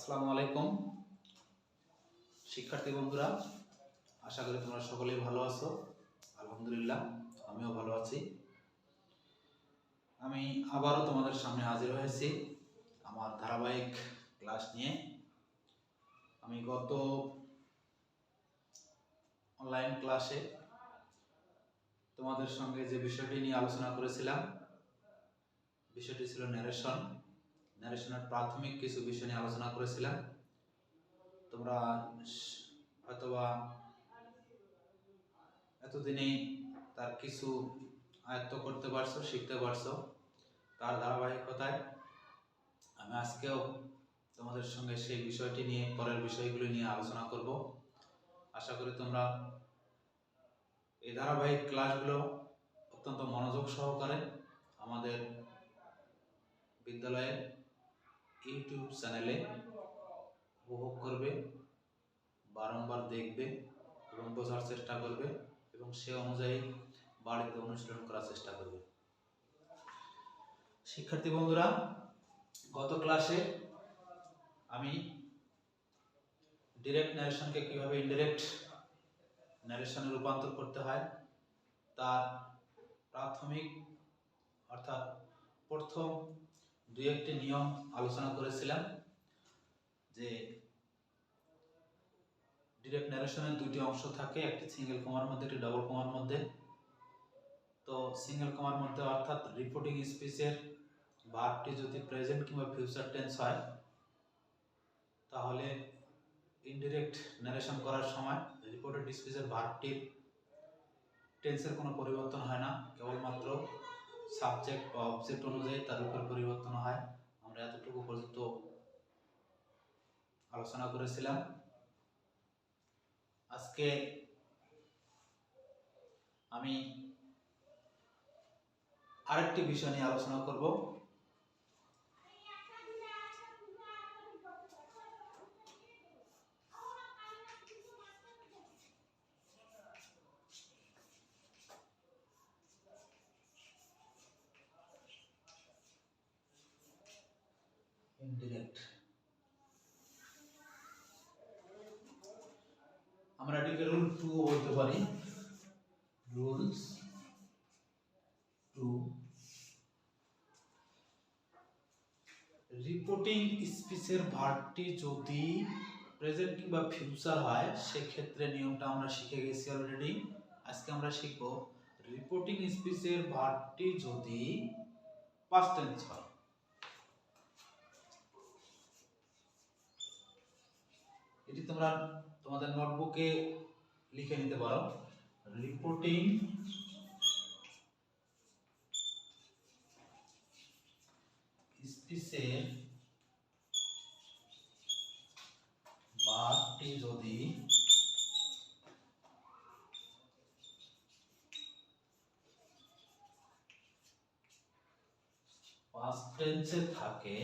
আসসালামু আলাইকুম শিক্ষার্থী বন্ধুরা, আশা করি তোমরা সকলেই ভালো আছো। আলহামদুলিল্লাহ, আমিও ভালো আছি। আমি আবারও তোমাদের সামনে হাজির হয়েছি আমার ধারাবাহিক ক্লাস নিয়ে। আমি গত অনলাইন ক্লাসে তোমাদের সঙ্গে যে বিষয়টি নিয়ে আলোচনা করেছিলাম, বিষয়টি ছিল ন্যারেশনের প্রাথমিক কিছু বিষয় নিয়ে আলোচনা করেছিলাম। তোমরা হয়তোবা এতদিনেই তার কিছু আয়ত্ত করতে পারছো, শিখতে পারছো। তার ধারাবাহিকতায় আমি আজকেও তোমাদের সঙ্গে সেই বিষয়টি নিয়ে, পরের বিষয়গুলি নিয়ে আলোচনা করব। আশা করি তোমরা এই ধারাবাহিক ক্লাসগুলো অত্যন্ত মনোযোগ সহকারে আমাদের বিদ্যালয়ের ইউটিউব চ্যানেলে উপভোগ করবে, বারংবার দেখবে এবং বোঝার চেষ্টা করবে এবং সে অনুযায়ী বাড়িতে অনুশীলন করার চেষ্টা করবে। শিক্ষার্থী বন্ধুরা, গত ক্লাসে আমি ডিরেক্ট ন্যারেশনকে কিভাবে ইনডিরেক্ট ন্যারেশনে রূপান্তর করতে হয় তার প্রাথমিক অর্থাৎ প্রথম দুই একটি নিয়ম আলোচনা করেছিলাম। যে ডিরেক্ট ন্যারেশনের দুইটি অংশ থাকে, একটি সিঙ্গেল কমার মধ্যে, একটি ডাবল কমার মধ্যে। তো সিঙ্গেল কমার মধ্যে অর্থাৎ রিপোর্টিং স্পিচের ভার্বটি যদি প্রেজেন্ট কিংবা ফিউচার টেন্স হয়, তাহলে ইনডিরেক্ট ন্যারেশন করার সময় রিপোর্টেড স্পিচের ভার্বটির টেন্সের কোনো পরিবর্তন হয় না, কেবলমাত্র সাবজেক্ট বা অবজেক্ট অনুযায়ী তার উপর পরিবর্তন হয়। আমরা এতটুকু পর্যন্ত আলোচনা করেছিলাম। আজকে আমি আরেকটি বিষয় নিয়ে আলোচনা করব। ইনডিরেক্ট, আমরা এটিকে রুল 2 বলতে পারি। রুলস 2। রিপোর্টিং স্পিচের ভার্বটি যদি প্রেজেন্ট কিংবা ফিউচার হয়, সেক্ষেত্রে নিয়মটা আমরা শিখে গেছি অলরেডি। আজকে আমরা শিখব রিপোর্টিং স্পিচের ভার্বটি যদি পাস্ট টেন্স হয়। এটি তোমরা তোমাদের নোটবুকে লিখে নিতে পারো। রিপোর্টিং স্পিচের ভার্বটি যদি পাস্ট টেন্সে থাকে,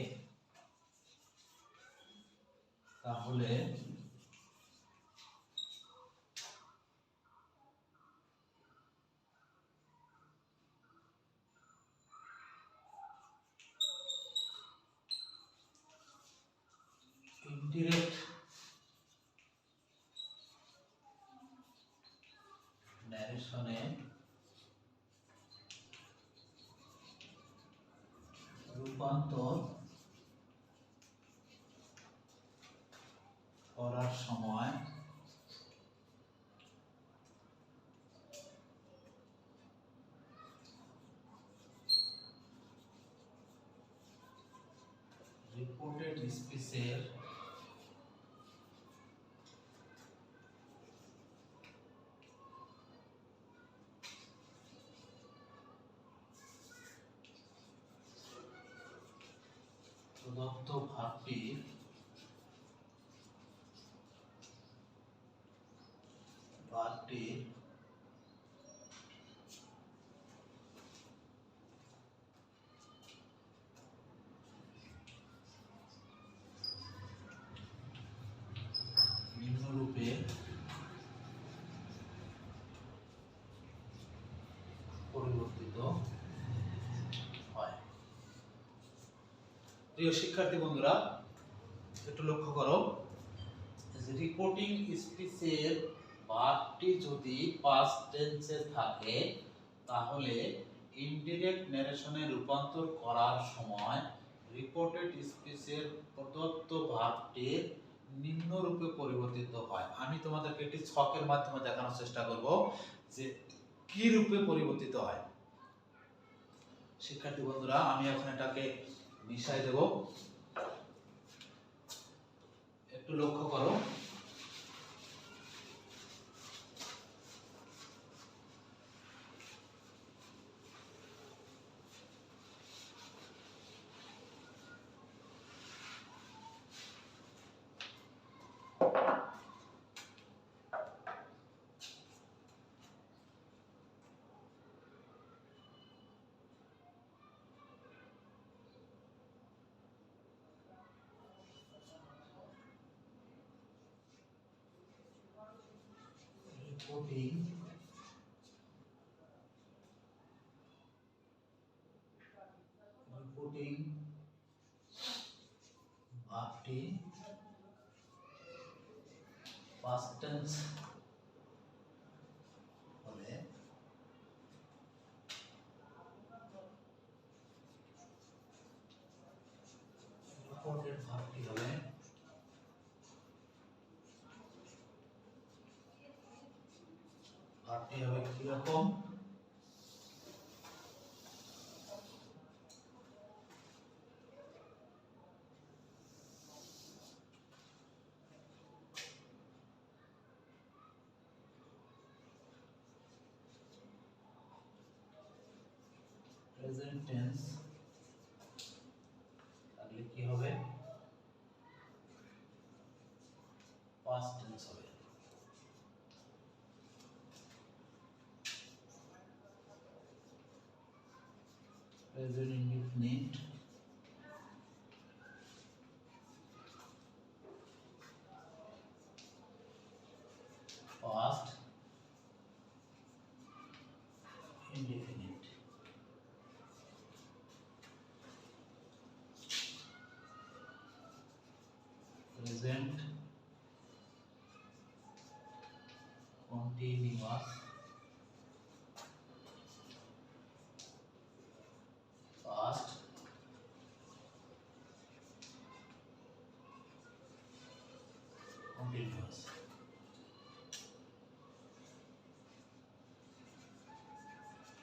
তাহলে ইনডিরেক্ট ন্যারেশনে রূপান্তর করার সময় রিপোর্টেড স্পিচের প্রদত্ত ভার্বটির নিম্নরূপে পরিবর্তিত হয়। প্রিয় শিক্ষার্থী বন্ধুরা, একটু লক্ষ্য করো, রিপোর্টিং স্পিচের ভার্বটি যদি পাস্ট টেন্সে থাকে তাহলে ইনডিরেক্ট ন্যারেশনে রূপান্তর করার সময় রিপোর্টেড স্পিচের প্রদত্ত ভার্বটির নিম্নরূপে পরিবর্তিত হয়। আমি তোমাদেরকে একটি ছকের মাধ্যমে দেখানোর চেষ্টা করব যে কি রূপে পরিবর্তিত হয়। শিক্ষার্থী বন্ধুরা, আমি এখন এটাকে মিশাই দেব, একটু লক্ষ্য করো। রিপোর্টিং ভার্বটি পাস্ট টেন্স হলে রিপোর্টেড ভার্বটি হবে কিরকম? প্রেজেন্ট টেন্স তাহলে কি হবে? পাস্ট টেন্স হবে। Present indefinite past indefinite present continuous past continuous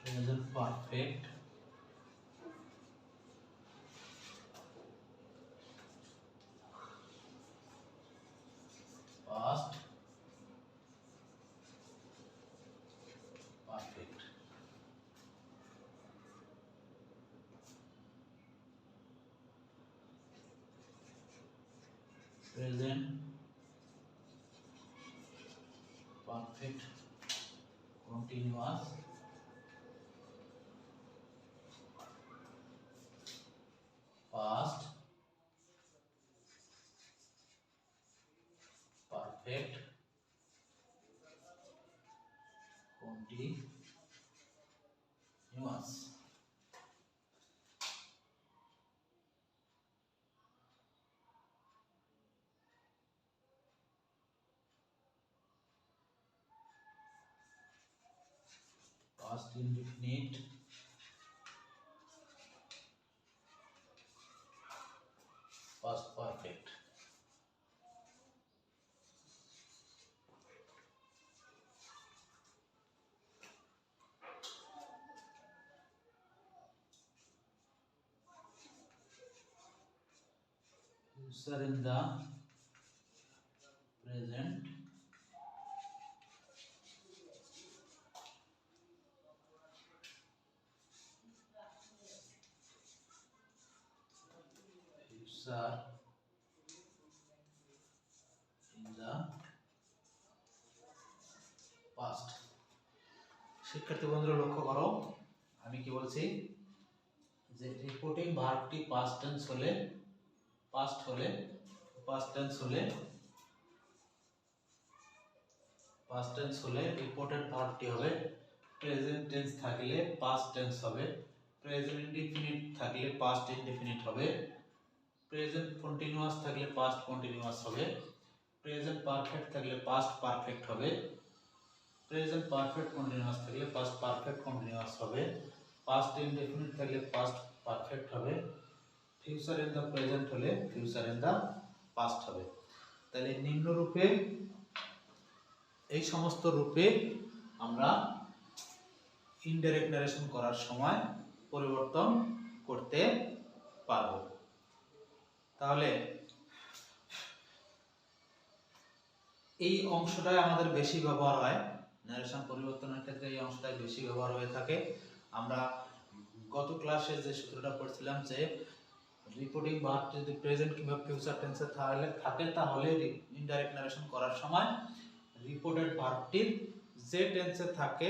present perfect past perfect present perfect continuous past perfect continuous past indefinite past perfect user in the present user in the past শিক্ষার্থী বন্ধুরা লক্ষ্য করো, আমি কি বলছি যে reporting ভার্বটি past tense হলে past tense হলে রিপোর্টেড ভার্বটি হবে প্রেজেন্ট টেন্স থাকলে পাস্ট টেন্স হবে, প্রেজেন্ট ইনডিফিনিট থাকলে পাস্ট ইনডিফিনিট হবে, প্রেজেন্ট কন্টিনিউয়াস থাকলে পাস্ট কন্টিনিউয়াস হবে, প্রেজেন্ট পারফেক্ট থাকলে পাস্ট পারফেক্ট হবে, প্রেজেন্ট পারফেক্ট কন্টিনিউয়াস থাকলে পাস্ট পারফেক্ট কন্টিনিউয়াস হবে, পাস্ট ইনডেফিনিট থাকলে পাস্ট পারফেক্ট হবে, ফিউচার ইন দা প্রেজেন্ট হলে ফিউচার ইন দা পাস্ট হবে। তাহলে নিম্ন রূপে এই সমস্ত রূপে আমরা ইনডাইরেক্ট নারেশন করার সময় পরিবর্তন করতে পারব। তাহলে এই অংশটাই আমাদের বেশি ব্যবহার হয়, নারেশন পরিবর্তনের ক্ষেত্রে এই অংশটাই বেশি ব্যবহার হয়ে থাকে। আমরা গত ক্লাসে যে সূত্রটা পড়ছিলাম যে রিপোর্টিং ভার্বটি যদি প্রেজেন্ট কিংবা ফিউচার টেন্সে থাকে তাহলে ইনডাইরেক্ট নারেশন করার সময় রিপোর্টেড ভার্বটির যে টেন্সে থাকে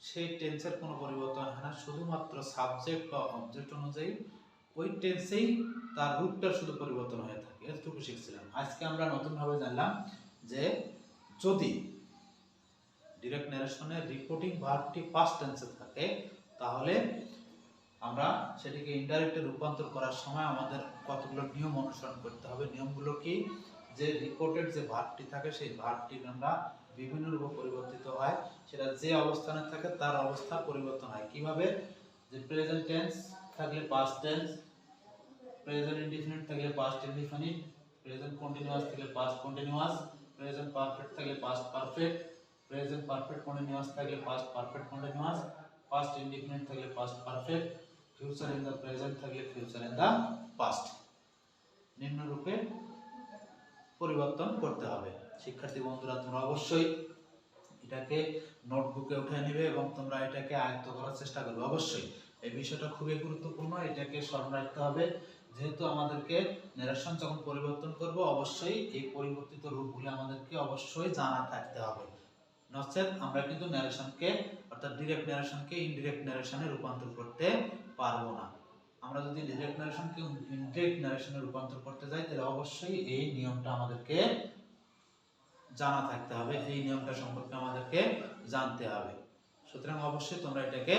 সেই টেন্সের কোনো পরিবর্তন হয় না, শুধুমাত্র সাবজেক্ট বা অবজেক্ট অনুযায়ী ওই টেন্সেই তার রূপটা শুধু পরিবর্তন হয়ে থাকে। এতটুকু শিখছিলাম। আজকে আমরা নতুনভাবে জানলাম যে যদি ডিরেক্ট নারেশনে রিপোর্টিং ভার্বটি পাস্ট টেন্সে থাকে তাহলে আমরা সেটিকে ইনডাইরেক্টে রূপান্তর করার সময় আমাদের কতগুলো নিয়ম অনুসরণ করতে হবে। নিয়মগুলো কি? যে রিপোর্টেড যে ভার্বটি থাকে সেই ভার্বটি আমরা বিভিন্ন রূপে পরিবর্তিত হয়, সেটা যে অবস্থানে থাকে তার অবস্থা পরিবর্তন হয়। কিভাবে? যে প্রেজেন্ট টেন্স থাকলে পাস্ট টেন্স, প্রেজেন্ট ইনডিফিনিট থাকলে পাস্ট ইনডিফিনিট, প্রেজেন্ট কন্টিনিউয়াস থাকলে পাস্ট কন্টিনিউয়াস, প্রেজেন্ট পারফেক্ট থাকলে past perfect, present perfect continuous থাকলে past perfect continuous, past indefinite থাকলে past perfect, future in the present থাকলে ফিউচার ইন দা পাস্ট। নিম্ন রূপে পরিবর্তন করতে হবে। শিক্ষার্থী বন্ধুরা, তোমরা অবশ্যই এটাকে নোটবুকে উঠে নেবে এবং তোমরা এটাকে আয়ত্ত করার চেষ্টা করবে। অবশ্যই এই বিষয়টা খুবই গুরুত্বপূর্ণ, এটাকে স্মরণ রাখতে হবে। যেহেতু আমাদেরকে নারেশন যখন পরিবর্তন করব অবশ্যই এই পরিবর্তিত রূপগুলো আমাদেরকে অবশ্যই জানা থাকতে হবে, নচেত আমরা কিন্তু নারেশনকে অর্থাৎ ডিরেক্ট নারেশনকে ইনডিরেক্ট নারেশনে রূপান্তর করতে পারবো না। আমরা যদি ডিরেক্ট নারেশনকে ইনডিরেক্ট নারেশনে রূপান্তর করতে যাই তাহলে অবশ্যই এই নিয়মটা আমাদেরকে জানা থাকতে হবে, এই নিয়মটা সম্পর্কে আমাদেরকে জানতে হবে। সুতরাং অবশ্যই তোমরা এটাকে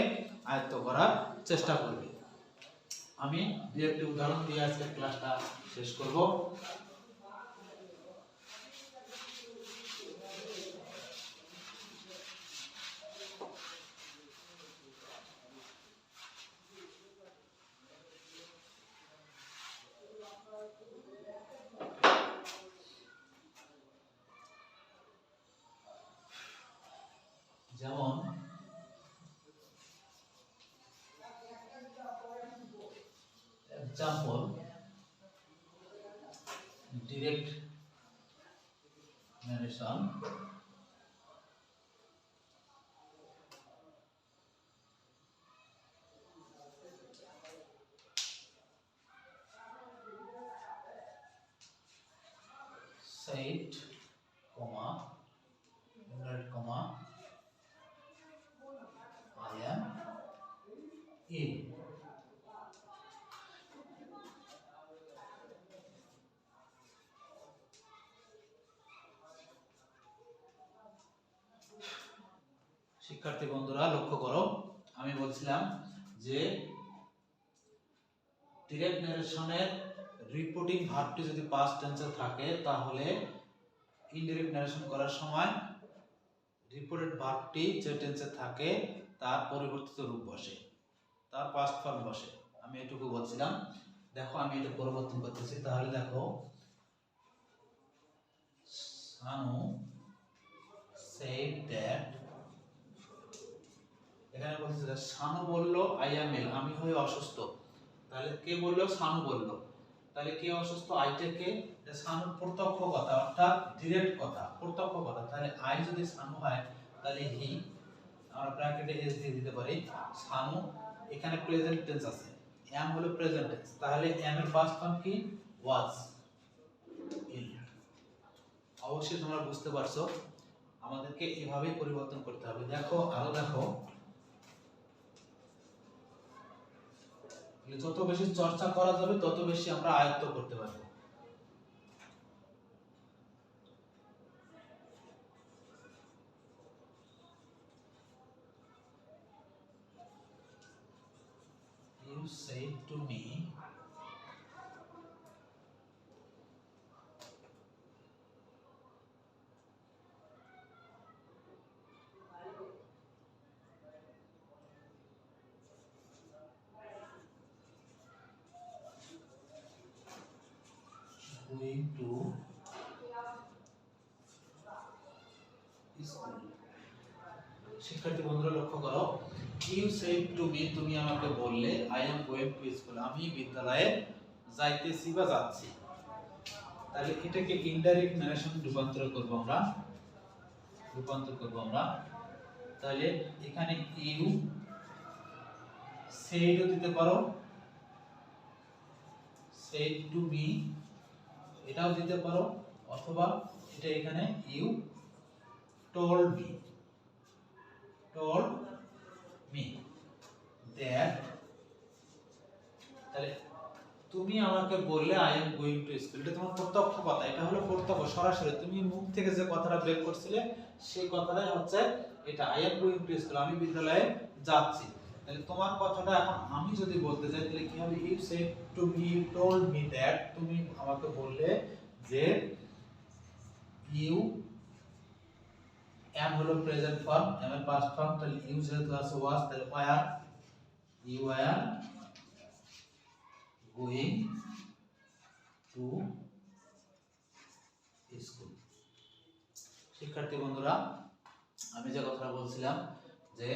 আয়ত্ত করার চেষ্টা করবে। আমি দুই একটি উদাহরণ দিয়ে আজকে ক্লাসটা শেষ করব। যেমন example, direct narration said, comma, inverted comma, I am in. শিক্ষার্থী বন্ধুরা লক্ষ্য করো, আমি বলছিলাম যে ডিরেক্ট নারেশনের রিপোর্টিং ভার্বটি যদি পাস্ট টেন্সে থাকে তাহলে ইনডিরেক্ট নারেশন করার সময় রিপোর্টেড ভার্বটি যে টেন্সে থাকে তার পরিবর্তিত রূপ বসে, তার পাস্ট ফর্ম বসে। আমি এটুকু বলছিলাম। দেখো আমি এটা পরিবর্তন করতেছি। তাহলে দেখো সানু said that, এখানে বলছে যে সানু বলল আই অ্যাম ইল, আমি হই অসুস্থ। তাহলে কে বললো? সানু বলল। তাহলে কে অসুস্থ? আইটা কে? এটা সানুর প্রত্যক্ষ কথা, অর্থাৎ ডিরেক্ট কথা, প্রত্যক্ষ কথা। তাহলে আই যদি সানু হয় তাহলে হি, আমরা ব্র্যাকেটে এস দিয়ে দিতে পারি। সানু এখানে প্রেজেন্ট টেন্স আছে, অ্যাম হলো প্রেজেন্ট টেন্স, তাহলে অ্যাম এর পাস্ট ফর্ম কি? ওয়াজ, ইল। অবশ্যই তোমরা বুঝতে পারছো আমাদেরকে এভাবেই পরিবর্তন করতে হবে। দেখো আরো দেখো, যত বেশি চর্চা করা যাবে তত বেশি আমরা আয়ত্ত করতে পারবো। You said to me going to school. শিক্ষার্থী বন্ধুরা লক্ষ্য করো, you said to me, তুমি আমাকে বললে, I am going to school, আমি বিদ্যালয়ে যাইতেছি বা যাচ্ছি। তাহলে এটাকে ইনডাইরেক্ট ন্যারেশন রূপান্তর করব আমরা। তাহলে এখানে you said দিতে পারো, said to me এটাও দিতে পারো, অথবা এটা এখানে you told me that, তাহলে তুমি আমাকে বললে I am going to school, এটা তোমার প্রত্যক্ষ কথা, এটা হলো প্রত্যক্ষ সরাসরি তুমি মুখ থেকে যে কথাটা বের করছিলে সেই কথাটাই হচ্ছে এটা I am going to school, আমি বিদ্যালয়ে যাচ্ছি। তাহলে তোমার কথাটা এখন আমি যদি বলতে যাই তাহলে কি হবে, you said to me, you told me that, তুমি আমাকে বললে যে you am হলো প্রেজেন্ট ফর্ম, am এর পাস্ট ফর্ম, তাহলে you যেহেতু আছে was, তাহলে were, you were going to school। শিক্ষার্থী বন্ধুরা, আমি যে কথাটা বলছিলাম যে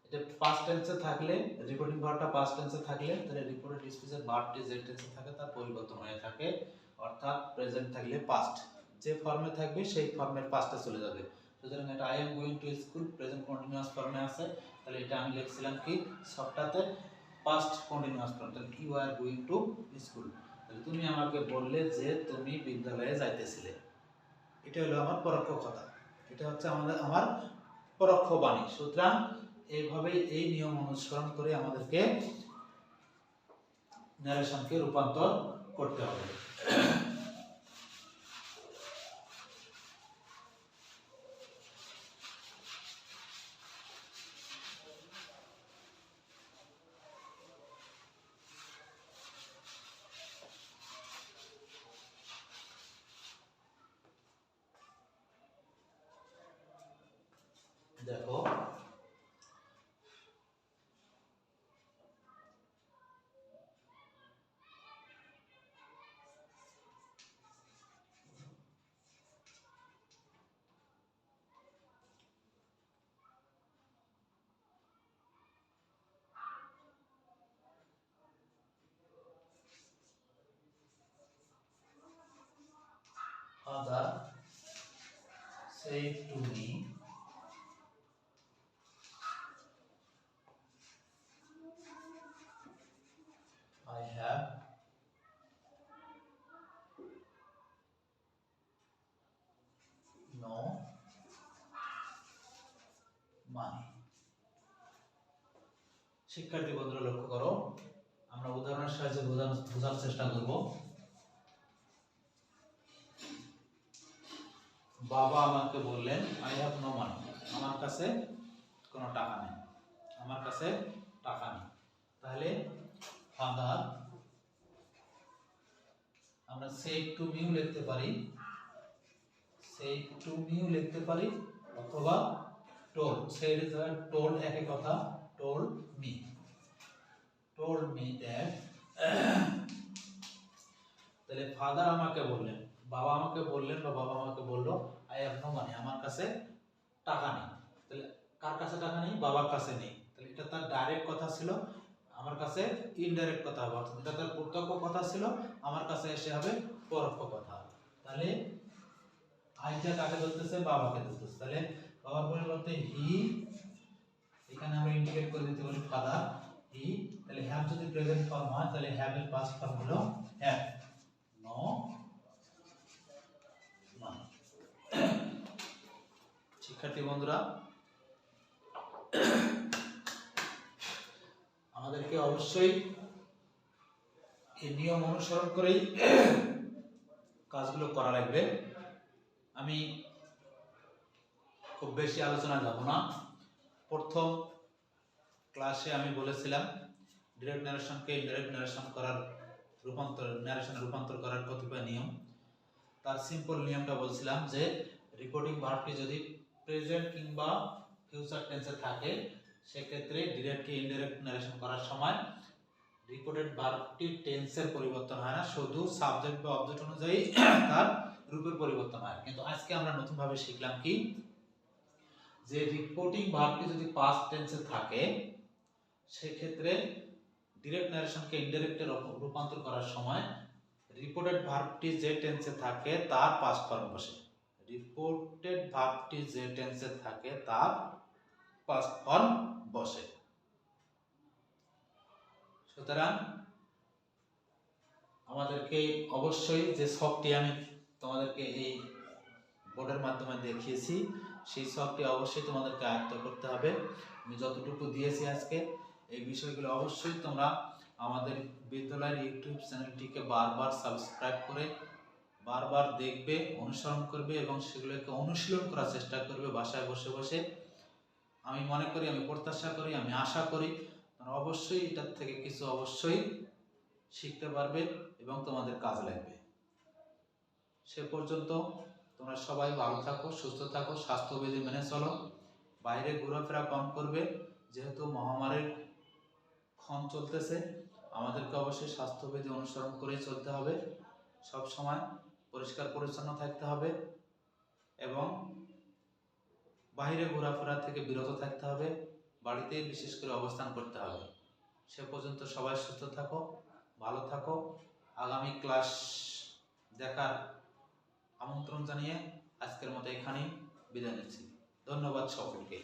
এটা পাস্ট টেন্সে থাকলে, রিপোর্টিং ভার্বটা পাস্ট টেন্সে থাকলে তাহলে রিপোর্টেড স্পিচের ভার্বটি যে টেন্সে থাকে তার পরিবর্তন হয়ে থাকে, অর্থাৎ প্রেজেন্ট থাকলে পাস্ট যে ফর্মে থাকবে সেই ফর্মের পাস্টে চলে যাবে। সুতরাং এটা I am going to school present continuous ফর্মে আছে, তাহলে এটা আমি লিখছিলাম কি সবটাতে পাস্ট কন্টিনিউয়াস ফর্ম, তাহলে you are going to school, তাহলে তুমি আমাকে বললে যে তুমি বিদ্যালয়ে যাইতেছিলে, এটা হলো আমার পরোক্ষ কথা, এটা হচ্ছে আমার পরোক্ষ বাণী। সুতরাং এইভাবে এই নিয়ম অনুসরণ করে আমাদেরকে ন্যারেশনকে রূপান্তর করতে হবে। দেখো father said to me, I have no money। শিক্ষার্থী বন্ধুরা লক্ষ্য করো, আমরা উদাহরণের সাহায্যে বোঝার চেষ্টা করব। বাবা আমাকে বললেন I have no money, আমার কাছে কোনো টাকা নেই, তাহলে ফাদার আমরা said to me লিখতে পারি, অথবা told, said is told একই কথা, told me that, তাহলে ফাদার আমাকে বললেন, বাবা আমাকে বললেন বা বাবা আমাকে বলল I have no money, আমার কাছে টাকা নেই। তাহলে কার কাছে টাকা নেই? বাবার কাছে নেই। তাহলে এটা তার ডাইরেক্ট কথা ছিল, আমার কাছে ইনডাইরেক্ট কথা হবে, অর্থাৎ এটা তার প্রত্যক্ষ কথা ছিল, আমার কাছে এসে হবে পরোক্ষ কথা। তাহলে আইটা কাকে বলতেছে? বাবাকে বলতেছে। তাহলে বাবার পরিবর্তে হি, এখানে আমরা ইন্ডিকেট করে দিতে পারি ফাদার, হি। তাহলে হ্যাভ যদি প্রেজেন্ট ফর্ম হয় তাহলে হ্যাভ এর পাস্ট ফর্ম হলো হ্যাভ, নো মানি। শিক্ষার্থী বন্ধুরা, আমাদেরকে অবশ্যই এই নিয়ম অনুসরণ করেই কাজগুলো করা লাগবে। আমি খুব বেশি আলোচনা যাব না। প্রথম ক্লাসে আমি বলেছিলাম ডিরেক্ট ন্যারেশনকে ইনডাইরেক্ট ন্যারেশন করার রূপান্তর করার কতিপয় নিয়ম। তার সিম্পল নিয়মটা বলছিলাম যে রিপোর্টিং ভার্বটি যদি প্রেজেন্ট কিংবা ফিউচার টেন্সে থাকে সেক্ষেত্রে ডিরেক্টকে ইনডাইরেক্ট ন্যারেশন করার সময় রিপোর্টেড ভার্বটির টেন্সের পরিবর্তন হয় না, শুধু সাবজেক্ট বা অবজেক্ট অনুযায়ী তার রূপের পরিবর্তন হয়। কিন্তু আজকে আমরা নতুন ভাবে শিখলাম কি, যে রিপোর্টিং ভার্বটি যদি পাস্ট টেন্সে থাকে সেক্ষেত্রে ডিরেক্ট ন্যারেশনকে ইনডাইরেক্টে রূপান্তর করার সময় রিপোর্টেড ভার্বটি যে টেন্সে থাকে তার পাস্ট ফর্ম বসে। রিপোর্টেড ভার্বটি যে টেন্সে থাকে তার পাস্ট ফর্ম বসে। সুতরাং আমাদেরকে অবশ্যই যে শখটি আমি তোমাদেরকে এই বোর্ডের মাধ্যমে দেখিয়েছি সেই শখটি অবশ্যই তোমাদেরকে আয়ত্ত করতে হবে। আমি যতটুকু দিয়েছি আজকে এই বিষয়গুলো অবশ্যই তোমরা আমাদের বিদ্যালয়ের ইউটিউব চ্যানেলটিকে বারবার সাবস্ক্রাইব করে বারবার দেখবে, অনুসরণ করবে এবং সেগুলোকে অনুশীলন করার চেষ্টা করবে বাসায় বসে বসে। আমি মনে করি, আমি প্রত্যাশা করি, আমি আশা করি তোমরা অবশ্যই এটার থেকে কিছু অবশ্যই শিখতে পারবে এবং তোমাদের কাজে লাগবে। সে পর্যন্ত তোমরা সবাই ভালো থাকো, সুস্থ থাকো, স্বাস্থ্যবিধি মেনে চলো, বাইরে ঘোরাফেরা কম করবে, যেহেতু মহামারীর ক্ষণ চলতেছে। আমাদেরকে অবশ্যই স্বাস্থ্যবিধি অনুসরণ করেই চলতে হবে, সব সময় পরিষ্কার পরিচ্ছন্ন থাকতে হবে এবং বাইরে ঘোরাফেরা থেকে বিরত থাকতে হবে, বাড়িতে বিশেষ করে অবস্থান করতে হবে। সে পর্যন্ত সবাই সুস্থ থাকো, ভালো থাকো। আগামী ক্লাস দেখার আমন্ত্রণ জানিয়ে আজকের মতো এখানেই বিদায় নিচ্ছি। ধন্যবাদ সকলকে।